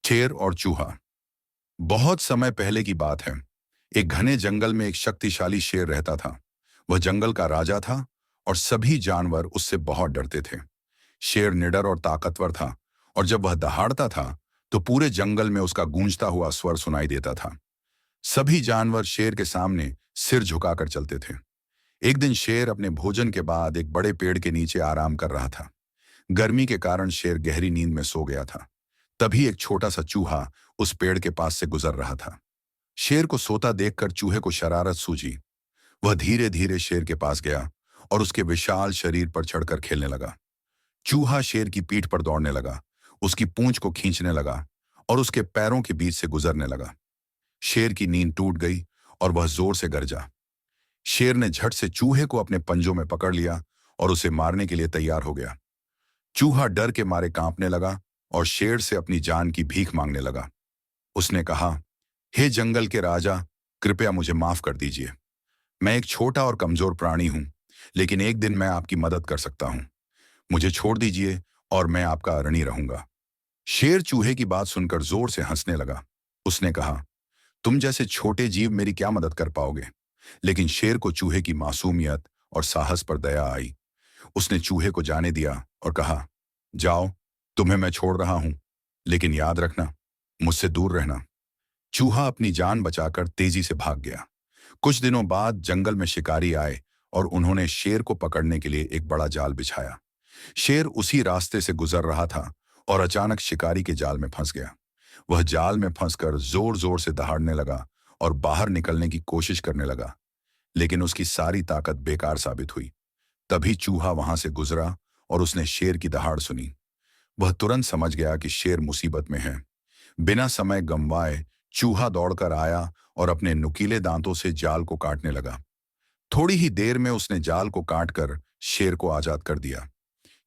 शेर और चूहा। बहुत समय पहले की बात है। एक घने जंगल में एक शक्तिशाली शेर रहता था। वह जंगल का राजा था और सभी जानवर उससे बहुत डरते थे। शेर निडर और ताकतवर था और जब वह दहाड़ता था तो पूरे जंगल में उसका गूंजता हुआ स्वर सुनाई देता था। सभी जानवर शेर के सामने सिर झुकाकर चलते थे। एक दिन शेर अपने भोजन के बाद एक बड़े पेड़ के नीचे आराम कर रहा था। गर्मी के कारण शेर गहरी नींद में सो गया था। तभी एक छोटा सा चूहा उस पेड़ के पास से गुजर रहा था। शेर को सोता देखकर चूहे को शरारत सूझी। वह धीरे धीरे शेर के पास गया और उसके विशाल शरीर पर चढ़कर खेलने लगा। चूहा शेर की पीठ पर दौड़ने लगा, उसकी पूंछ को खींचने लगा और उसके पैरों के बीच से गुजरने लगा। शेर की नींद टूट गई और वह जोर से गरजा। शेर ने झट से चूहे को अपने पंजों में पकड़ लिया और उसे मारने के लिए तैयार हो गया। चूहा डर के मारे कांपने लगा और शेर से अपनी जान की भीख मांगने लगा। उसने कहा, हे जंगल के राजा, कृपया मुझे माफ कर दीजिए। मैं एक छोटा और कमजोर प्राणी हूं, लेकिन एक दिन मैं आपकी मदद कर सकता हूं। मुझे छोड़ दीजिए और मैं आपका ऋणी रहूंगा। शेर चूहे की बात सुनकर जोर से हंसने लगा। उसने कहा, तुम जैसे छोटे जीव मेरी क्या मदद कर पाओगे। लेकिन शेर को चूहे की मासूमियत और साहस पर दया आई। उसने चूहे को जाने दिया और कहा, जाओ, तुम्हें मैं छोड़ रहा हूं, लेकिन याद रखना, मुझसे दूर रहना। चूहा अपनी जान बचाकर तेजी से भाग गया। कुछ दिनों बाद जंगल में शिकारी आए और उन्होंने शेर को पकड़ने के लिए एक बड़ा जाल बिछाया। शेर उसी रास्ते से गुजर रहा था और अचानक शिकारी के जाल में फंस गया। वह जाल में फंसकर जोर जोर से दहाड़ने लगा और बाहर निकलने की कोशिश करने लगा, लेकिन उसकी सारी ताकत बेकार साबित हुई। तभी चूहा वहां से गुजरा और उसने शेर की दहाड़ सुनी। वह तुरंत समझ गया कि शेर मुसीबत में है। बिना समय गंवाए चूहा दौड़कर आया और अपने नुकीले दांतों से जाल को काटने लगा। थोड़ी ही देर में उसने जाल को काटकर शेर को आजाद कर दिया।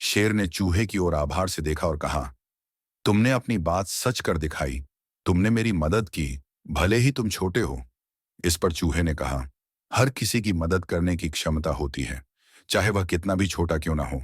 शेर ने चूहे की ओर आभार से देखा और कहा, तुमने अपनी बात सच कर दिखाई। तुमने मेरी मदद की, भले ही तुम छोटे हो। इस पर चूहे ने कहा, हर किसी की मदद करने की क्षमता होती है, चाहे वह कितना भी छोटा क्यों ना हो।